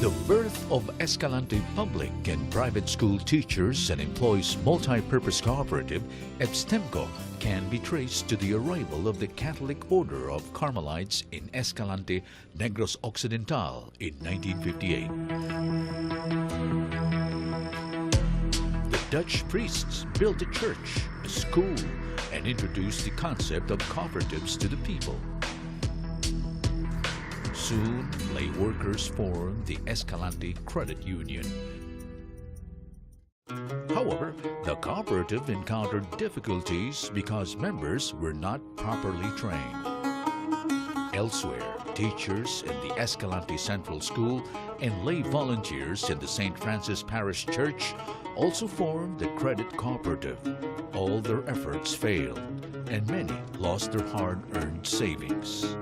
The birth of Escalante Public and Private School Teachers and Employees Multi-Purpose Cooperative, EPSTEMPCO, can be traced to the arrival of the Catholic Order of Carmelites in Escalante, Negros Occidental in 1958. The Dutch priests built a church, a school, and introduced the concept of cooperatives to the people. Soon, lay workers formed the Escalante Credit Union. However, the cooperative encountered difficulties because members were not properly trained. Elsewhere, teachers in the Escalante Central School and lay volunteers in the St. Francis Parish Church also formed the credit cooperative. All their efforts failed, and many lost their hard-earned savings.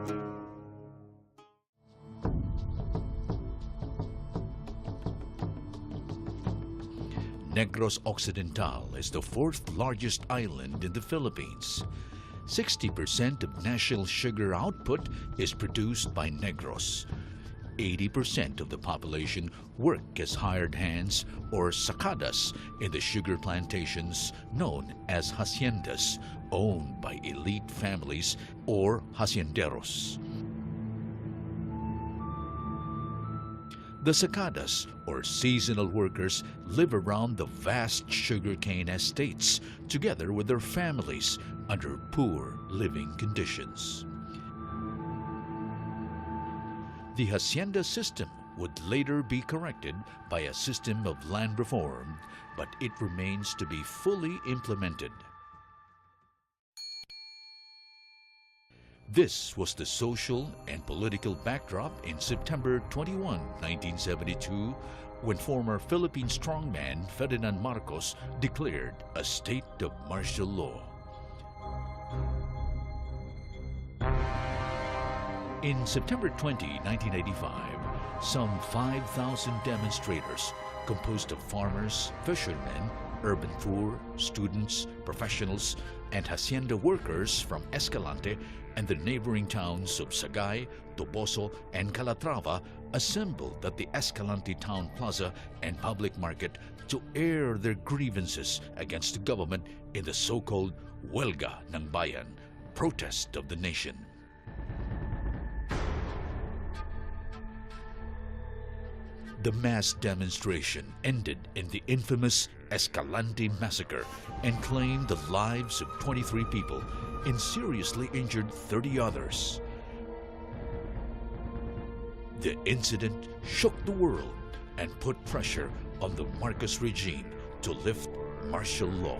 Negros Occidental is the fourth largest island in the Philippines. 60% of national sugar output is produced by Negros. 80% of the population work as hired hands or sacadas in the sugar plantations known as haciendas, owned by elite families or hacienderos. The sacadas, or seasonal workers, live around the vast sugarcane estates together with their families under poor living conditions. The hacienda system would later be corrected by a system of land reform, but it remains to be fully implemented. This was the social and political backdrop in September 21, 1972, when former Philippine strongman Ferdinand Marcos declared a state of martial law. In September 20, 1985, some 5,000 demonstrators composed of farmers, fishermen, urban poor, students, professionals, and hacienda workers from Escalante and the neighboring towns of Sagay, Toboso, and Calatrava assembled at the Escalante Town Plaza and Public Market to air their grievances against the government in the so-called Huelga ng Bayan, protest of the nation. The mass demonstration ended in the infamous Escalante Massacre and claimed the lives of 23 people and seriously injured 30 others. The incident shook the world and put pressure on the Marcos regime to lift martial law.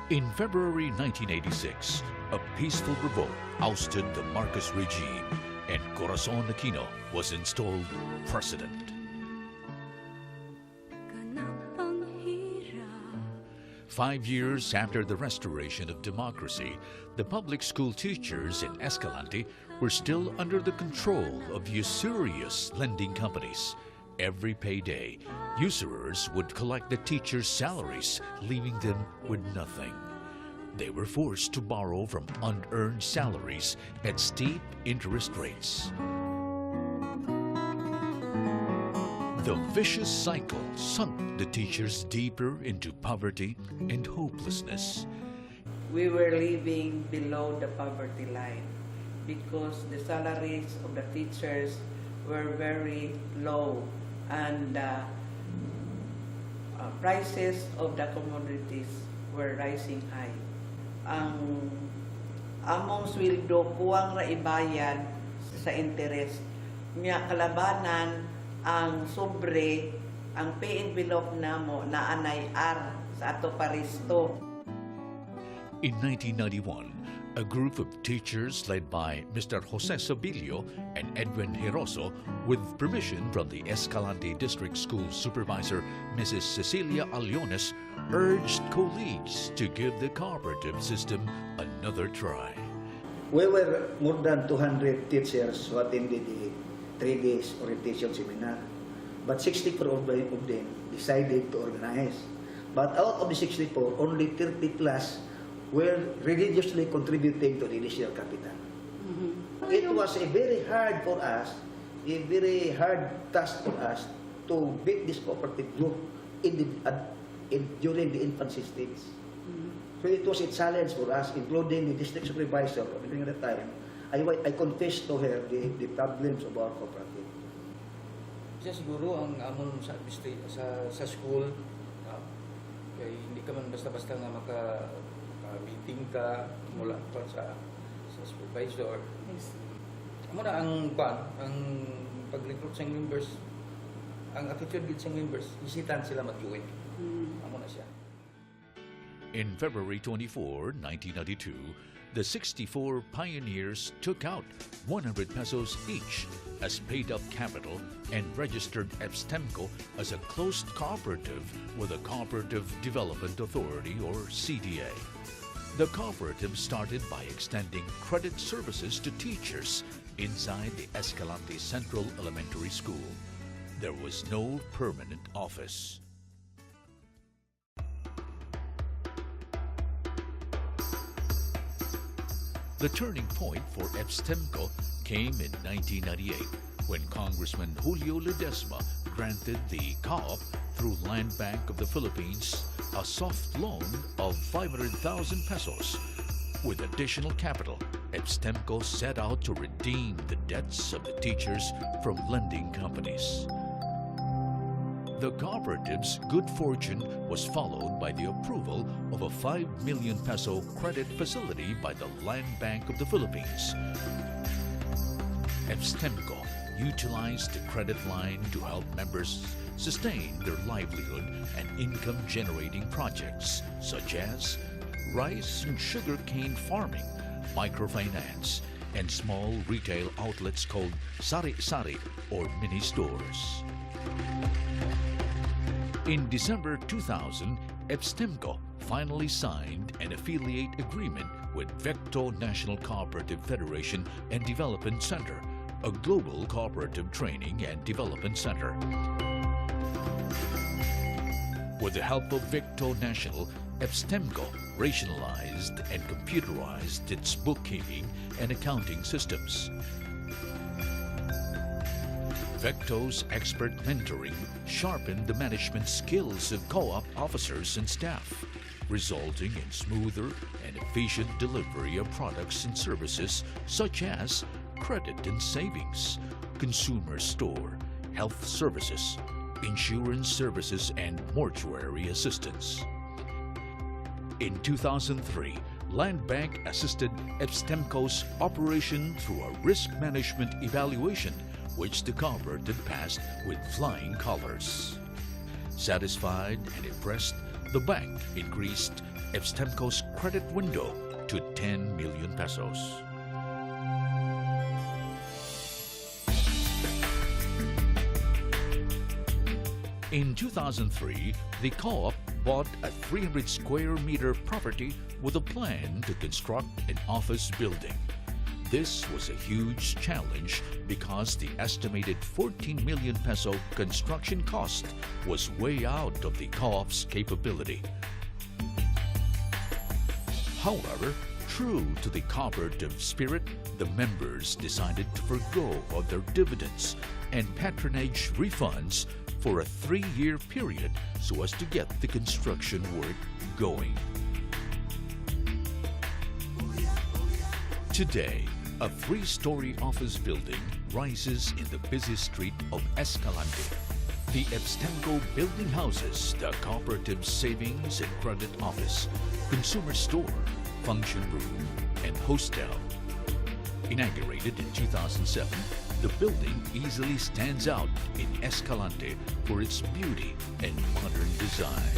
In February 1986, a peaceful revolt ousted the Marcos regime and Corazon Aquino was installed president. 5 years after the restoration of democracy, the public school teachers in Escalante were still under the control of usurious lending companies. Every payday, usurers would collect the teachers' salaries, leaving them with nothing. They were forced to borrow from unearned salaries at steep interest rates. The vicious cycle sunk the teachers deeper into poverty and hopelessness. We were living below the poverty line because the salaries of the teachers were very low and prices of the commodities were rising high. Ang among sweldo kuwang ra ibayad sa interest. Nya kalabanan ang sobre, ang pay envelope namo naanay R sa ato paristo. In 1991, a group of teachers led by Mr. Jose Sabilio and Edwin Hiroso, with permission from the Escalante District School Supervisor, Mrs. Cecilia Aliones, urged colleagues to give the cooperative system another try. We were more than 200 teachers who attended the 3 days orientation seminar, but 64 of them decided to organize. But out of the 64, only 30 plus were religiously contributing to the initial capital. It was a very hard for us, a very hard task for us to beat this cooperative group during the infancy stage. So it was a challenge for us, including the district supervisor during the time. I confessed to her the problems of our cooperative. Siya siguro ang amon sa school, kaya hindi ka man basta-basta nga maka-meeting ka mula pa sa supervisor. Yes. Amo na ang pag-recruit sa members, ang attitude sa members, isitan sila mag-join. Amo na siya. In February 24, 1992, the 64 pioneers took out 100 pesos each as paid-up capital and registered EPSTEMPCO as a closed cooperative with a Cooperative Development Authority, or CDA. The cooperative started by extending credit services to teachers inside the Escalante Central Elementary School. There was no permanent office. The turning point for EPSTEMPCO came in 1998 when Congressman Julio Ledesma granted the co-op through Land Bank of the Philippines a soft loan of 500,000 pesos. With additional capital, EPSTEMPCO set out to redeem the debts of the teachers from lending companies. The cooperative's good fortune was followed by the approval of a 5 million peso credit facility by the Land Bank of the Philippines. EPSTEMPCO utilized the credit line to help members sustain their livelihood and income-generating projects such as rice and sugarcane farming, microfinance, and small retail outlets called sari-sari or mini stores. In December 2000, EPSTEMPCO finally signed an affiliate agreement with Vecto National Cooperative Federation and Development Center, a global cooperative training and development center. With the help of Vecto National, EPSTEMPCO rationalized and computerized its bookkeeping and accounting systems. Vecto's expert mentoring sharpened the management skills of co-op officers and staff, resulting in smoother and efficient delivery of products and services such as credit and savings, consumer store, health services, insurance services, and mortuary assistance. In 2003, Land Bank assisted EPSTEMPCO's operation through a risk management evaluation, which the cooperative passed with flying colors. Satisfied and impressed, the bank increased EPSTEMPCO's credit window to 10 million pesos. In 2003, the co-op bought a 300 square meter property with a plan to construct an office building. This was a huge challenge because the estimated 14 million peso construction cost was way out of the co-op's capability. However, true to the cooperative spirit, the members decided to forgo of their dividends and patronage refunds for a 3-year period so as to get the construction work going. Today, a 3-story office building rises in the busy street of Escalante. The EPSTEMPCO building houses the cooperative savings and credit office, consumer store, function room, and hostel. Inaugurated in 2007, the building easily stands out in Escalante for its beauty and modern design.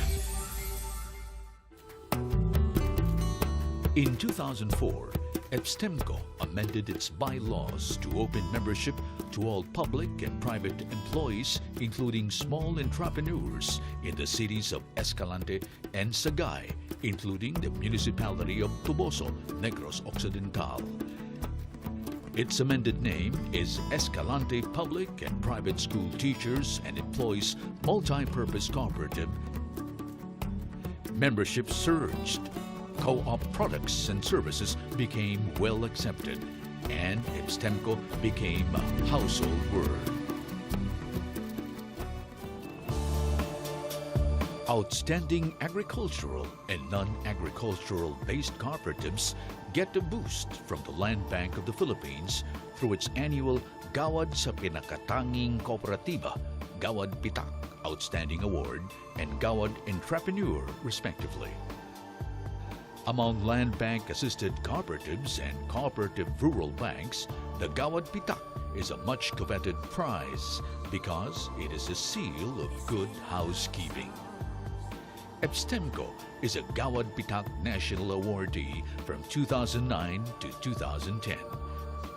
In 2004, EPSTEMPCO amended its bylaws to open membership to all public and private employees, including small entrepreneurs in the cities of Escalante and Sagay, including the municipality of Tuboso, Negros Occidental. Its amended name is Escalante Public and Private School Teachers and Employees Multi-Purpose Cooperative. Membership surged. Co-op products and services became well accepted, and EPSTEMCO became a household word. Outstanding agricultural and non-agricultural based cooperatives get a boost from the Land Bank of the Philippines through its annual Gawad sa Pinakatanging Kooperatiba, Gawad Pitak Outstanding Award, and Gawad Entrepreneur, respectively. Among Land Bank-assisted cooperatives and cooperative rural banks, the Gawad Pitak is a much coveted prize because it is a seal of good housekeeping. EPSTEMCO is a Gawad Pitak National Awardee from 2009 to 2010.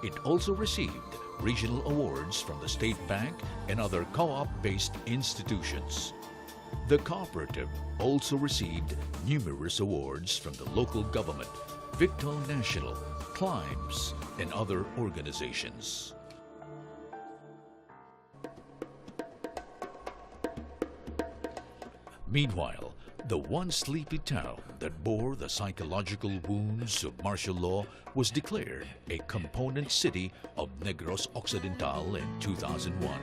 It also received regional awards from the State Bank and other co-op-based institutions. The cooperative also received numerous awards from the local government, Victo National, Climbs, and other organizations. Meanwhile, the one sleepy town that bore the psychological wounds of martial law was declared a component city of Negros Occidental in 2001.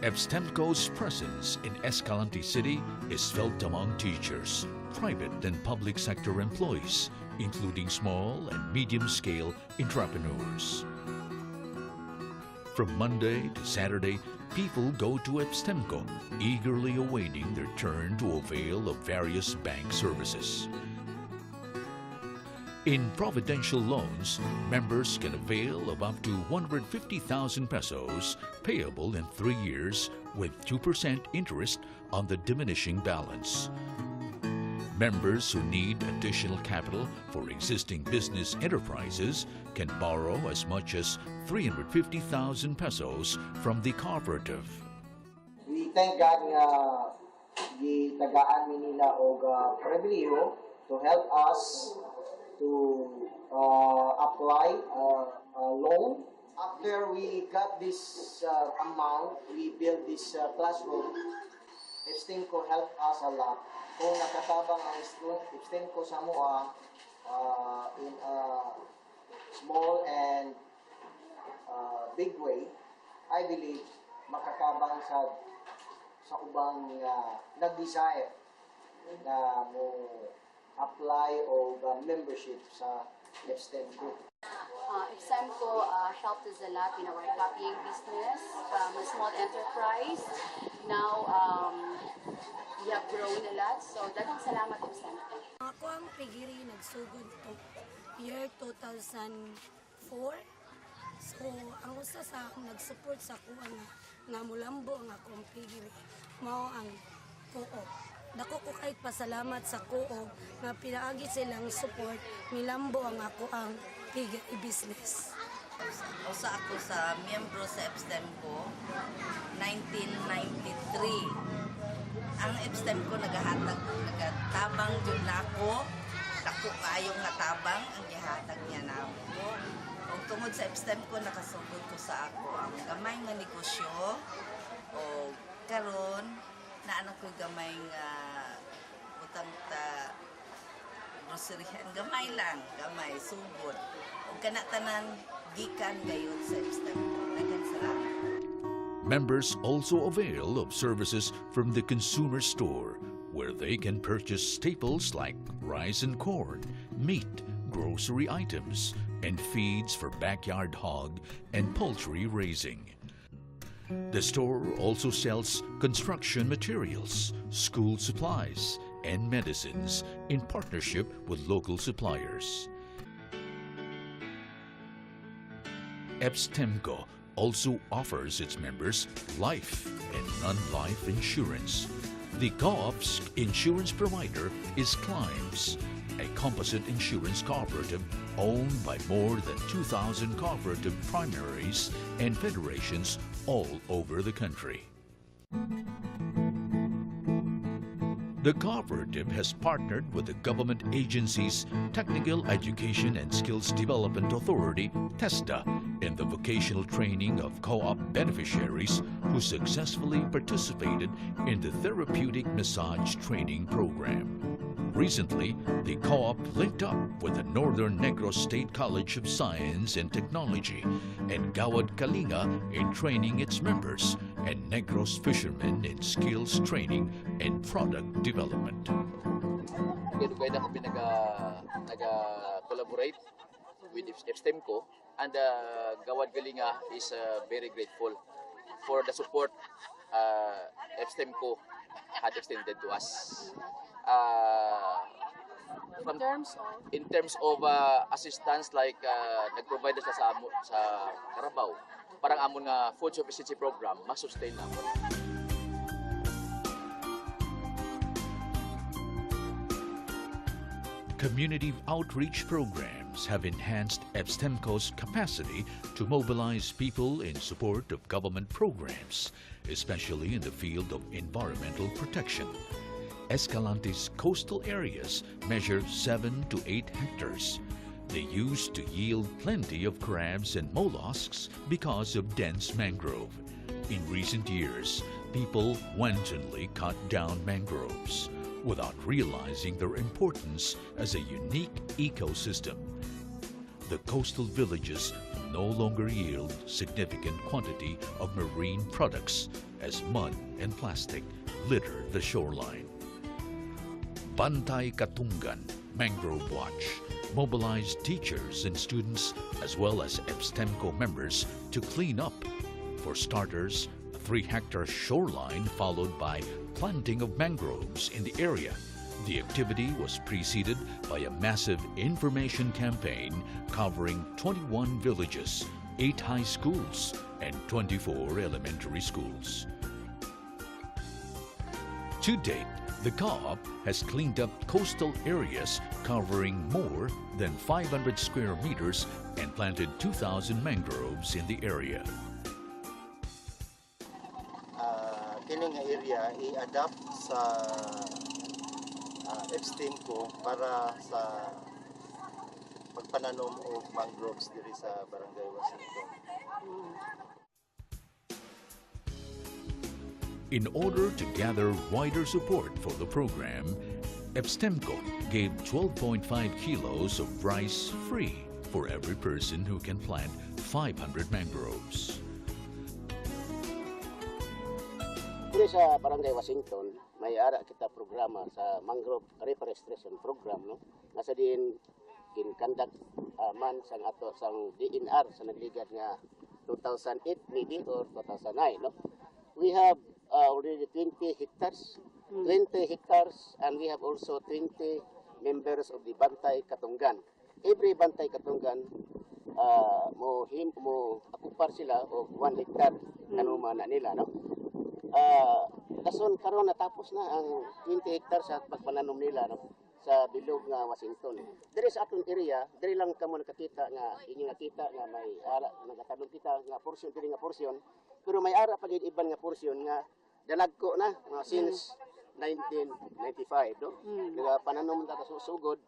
EPSTEMCO's presence in Escalante City is felt among teachers, private and public sector employees, including small and medium-scale entrepreneurs. From Monday to Saturday, people go to EPSTEMCO, eagerly awaiting their turn to avail of various bank services. In providential loans, members can avail of up to 150,000 pesos payable in 3 years with 2% interest on the diminishing balance. Members who need additional capital for existing business enterprises can borrow as much as 350,000 pesos from the cooperative. We thank God nga gitagaan mi nila og pribilehiyo to help us to apply a loan. After we got this amount, we built this classroom. EPSTEMCO helped us a lot. Kung nakatabang ang EPSTEMCO sa mua in a small and big way, I believe makatabang sa ubang nag-desire na mo apply o membership sa EPSTEMCO. EPSTEMCO helped us a lot in our copying business from a small enterprise. Now, we have grown a lot. So, daghang salamat EPSTEMCO. Ako ang pigiri nagsugod to year 2004. So, ang usa sa nag-support sa kuha nga mulambo ang akong pigiri mao ang co-op. Dako ko kahit pasalamat sa co-op nga pinaagi silang support milambo ang ako ang pigiri business. Usa ako sa miyembro sa EPSTEMCO 1993. Ang EPSTEMCO nagatabang jud nako. Dako kaayo nga tabang ang gihatag niya nako. Ug tungod sa EPSTEMCO nakasugod ko sa ako ang gamay nga negosyo o karon naanak ko gamay nga utang ta groceryhan gamay lang, gamay sugod. Ug kana tanan gikan gayon sa EPSTEMCO. Daghang salamat. Members also avail of services from the consumer store, where they can purchase staples like rice and corn, meat, grocery items, and feeds for backyard hog and poultry raising. The store also sells construction materials, school supplies, and medicines in partnership with local suppliers. EPSTEMCO also offers its members life and non-life insurance. The co-op's insurance provider is Climbs, a composite insurance cooperative owned by more than 2,000 cooperative primaries and federations all over the country. The cooperative has partnered with the government agency's Technical Education and Skills Development Authority, TESDA, in the vocational training of co-op beneficiaries who successfully participated in the therapeutic massage training program. Recently, the co-op linked up with the Northern Negros State College of Science and Technology and Gawad Kalinga in training its members and Negros fishermen in skills training and product development. Dugay na kami naga-collaborate with EPSTEMCO, and Gawad Kalinga is very grateful for the support EPSTEMCO had extended to us. In terms of assistance, like nag-provide sila sa Carabao, parang amon nga food sufficiency program ma-sustain namon. Community outreach programs have enhanced EPSTEMCO's capacity to mobilize people in support of government programs, especially in the field of environmental protection. Escalante's coastal areas measure 7 to 8 hectares. They used to yield plenty of crabs and mollusks because of dense mangrove. In recent years, people wantonly cut down mangroves without realizing their importance as a unique ecosystem. The coastal villages no longer yield significant quantity of marine products as mud and plastic litter the shoreline. Bantay Katungan Mangrove Watch mobilized teachers and students as well as EPSTEMCO members to clean up. For starters, a 3-hectare shoreline followed by planting of mangroves in the area. The activity was preceded by a massive information campaign covering 21 villages, 8 high schools, and 24 elementary schools. To date, the co-op has cleaned up coastal areas covering more than 500 square meters and planted 2,000 mangroves in the area. Kini nga area i-adapt sa EPSTEMCO para sa pagpananom og mangroves diri sa Barangay Washington. In order to gather wider support for the program, EPSTEMCO gave 12.5 kilos of rice free for every person who can plant 500 mangroves. Diri sa Barangay Washington, may ara kita programa sa mangrove reforestation program, no? Nasa din kin-conduct man sang ato sang DNR sa nagligad nga 2008 maybe or 2009, no? We have already 20 hectares, and we have also 20 members of the Bantay Katungan. Every Bantay Katungan mo akupar sila og 1 hectare kanuman na nila, no? Kason karon natapos na ang 20 hectares sa pagpananom nila, no, sa bilog nga Washington. Diri sa atong area, diri lang kamo nakakita nga inyo nakita nga may ara nagatanong kita nga portion diri nga portion, pero may ara pa gid iban nga portion nga dalagko na since 1995, no. Nagapananom ta susugod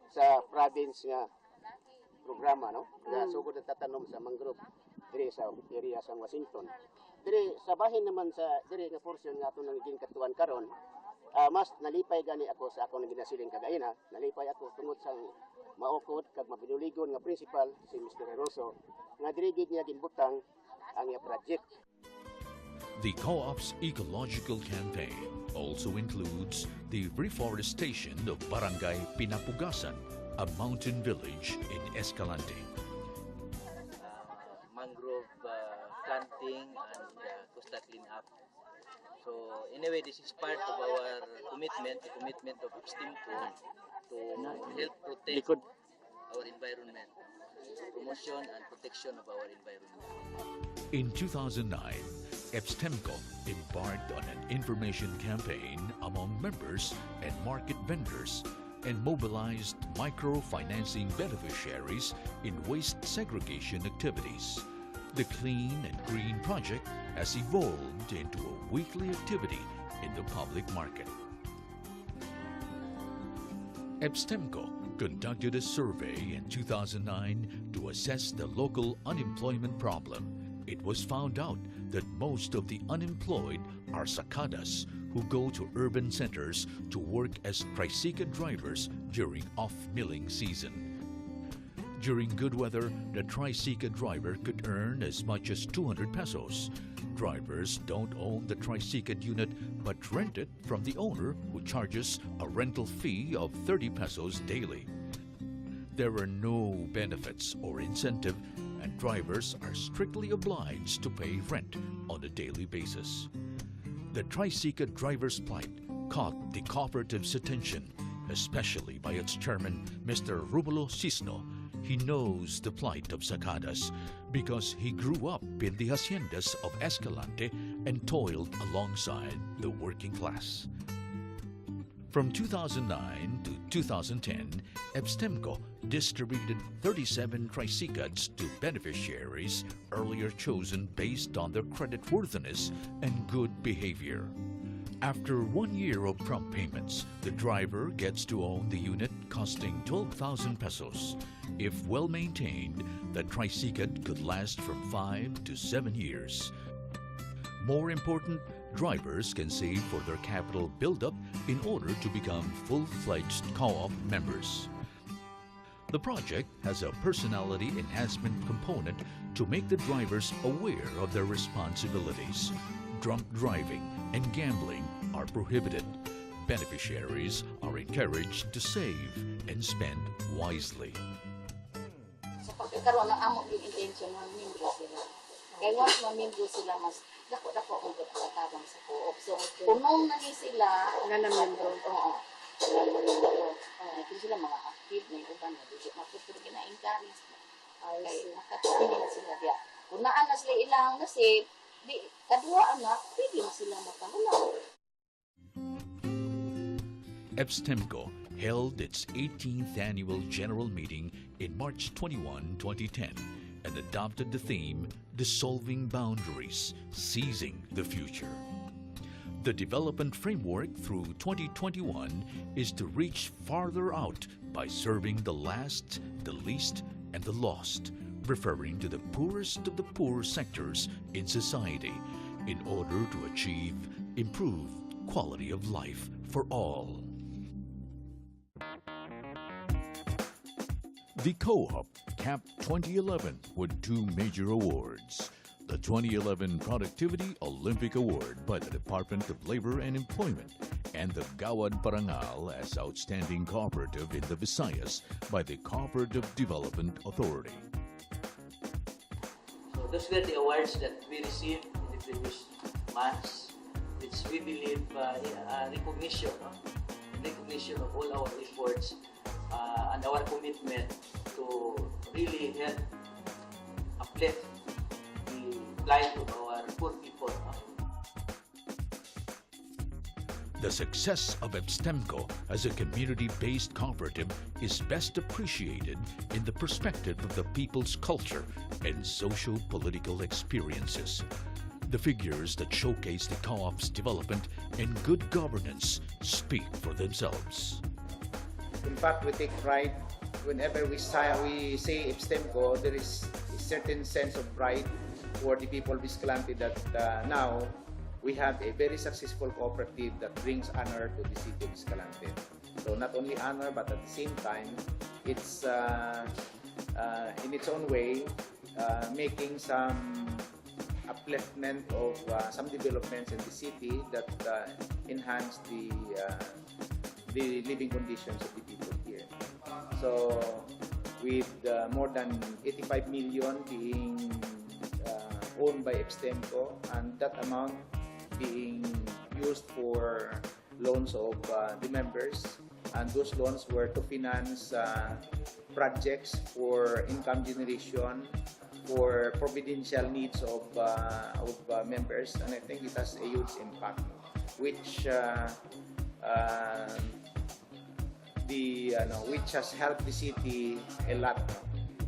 sa province nga programa, no. Sugod at tatanom sa mangrove diri sa area sa Washington. Diri sa bahin naman sa diri nga portion nga atong naging katuan karon, mas nalipay gani ako sa akong ginasiling kagaina, nalipay ako tungod sa maukod kag mabinuligon nga principal si Mr. Rosso nga diri gid niya ginbutang ang iya project. The co-op's ecological campaign also includes the reforestation of Barangay Pinapugasan, a mountain village in Escalante. Mangrove planting and coastal cleanup. So anyway, this is part of our commitment, the commitment of EPSTEMCO to help protect our environment, promotion and protection of our environment. In 2009, EPSTEMCO embarked on an information campaign among members and market vendors and mobilized microfinancing beneficiaries in waste segregation activities. The Clean and Green project has evolved into a weekly activity in the public market. EPSTEMCO conducted a survey in 2009 to assess the local unemployment problem it was found out that most of the unemployed are sakadas who go to urban centers to work as tricycle drivers during off-milling season. During good weather, the tricycle driver could earn as much as 200 pesos. Drivers don't own the tricycle unit but rent it from the owner, who charges a rental fee of 30 pesos daily. There are no benefits or incentive, and drivers are strictly obliged to pay rent on a daily basis. The tricycle driver's plight caught the cooperative's attention, especially by its chairman, Mr. Romulo Cisno. He knows the plight of sakadas because he grew up in the haciendas of Escalante and toiled alongside the working class. From 2009 to 2010, EPSTEMCO distributed 37 tricycles to beneficiaries earlier chosen based on their creditworthiness and good behavior. After 1 year of prompt payments, the driver gets to own the unit costing 12,000 pesos. If well maintained, the tricycle could last from 5 to 7 years. More important, drivers can save for their capital buildup in order to become full-fledged co-op members. The project has a personality enhancement component to make the drivers aware of their responsibilities. Drunk driving and gambling are prohibited. Beneficiaries are encouraged to save and spend wisely. Sa pagkakaroon ng amo yung intention ng membro sila. Kaya once mamembro sila, mas dako-dako ang pagkatabang sa co-op. So, punong na sila na membro. Oo. Kung sila mga active na yung uban na dito, mapupuro ka na-encourage na. Kaya nakatulong na sila diya. Kung naan na sila ilang na save, di kadua anak, pwede na sila makahulaw. EPSTEMCO held its 18th annual general meeting in March 21, 2010 and adopted the theme, Dissolving Boundaries, Seizing the Future. The development framework through 2021 is to reach farther out by serving the last, the least, and the lost, referring to the poorest of the poor sectors in society in order to achieve improved quality of life for all. The Co-op capped 2011 with 2 major awards. The 2011 Productivity Olympic Award by the Department of Labor and Employment and the Gawad Parangal as Outstanding Cooperative in the Visayas by the Cooperative Development Authority. So those were the awards that we received in the previous months, which we believe recognition of all our efforts and our commitment to really help uplift the plight of our poor people. The success of EPSTEMCO as a community-based cooperative is best appreciated in the perspective of the people's culture and socio-political experiences. The figures that showcase the co-op's development and good governance speak for themselves. In fact, we take pride whenever we say EPSTEMCO. There is a certain sense of pride for the people of Escalante that now we have a very successful cooperative that brings honor to the city of Escalante. So not only honor, but at the same time, it's in its own way making some upliftment of some developments in the city that enhance the living conditions of the people here. So with more than 85 million being owned by EPSTEMCO, and that amount being used for loans of the members, and those loans were to finance projects for income generation, for providential needs of members, and I think it has a huge impact, which which has helped the city a lot.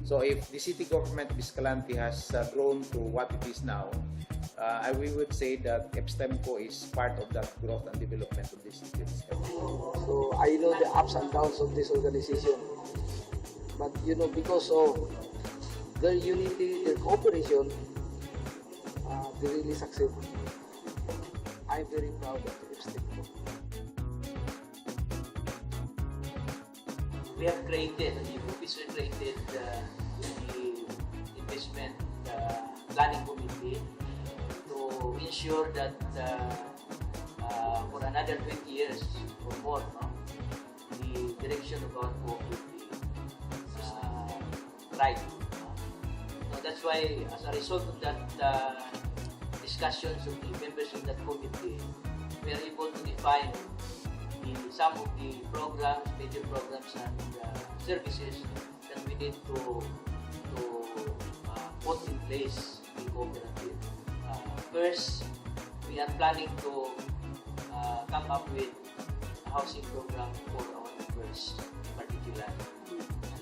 So if the city government of Escalante has grown to what it is now, we would say that EPSTEMCO is part of that growth and development of this city. So I know the ups and downs of this organization, but because of their unity, their cooperation, they really succeed. I'm very proud of EPSTEMCO. We have created, the officer created the investment planning committee to ensure that for another 20 years or more, no, the direction of our co will be right. So that's why, as a result of that discussions of the members of that committee, we are able to define some of the programs, major programs and services that we need to put in place in cooperative. First, we are planning to come up with a housing program for our members in particular.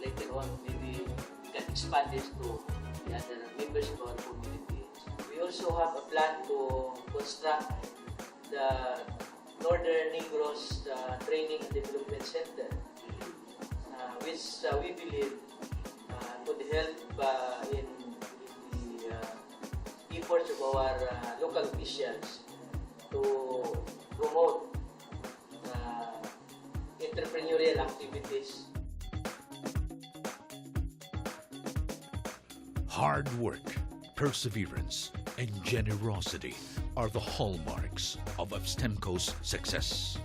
Later on, maybe we can expand this to the other members of our community. We also have a plan to construct the Northern Negros Training and Development Center, which we believe could help in the efforts of our local officials to promote entrepreneurial activities. Hard work, perseverance, and generosity are the hallmarks of EPSTEMCO's success.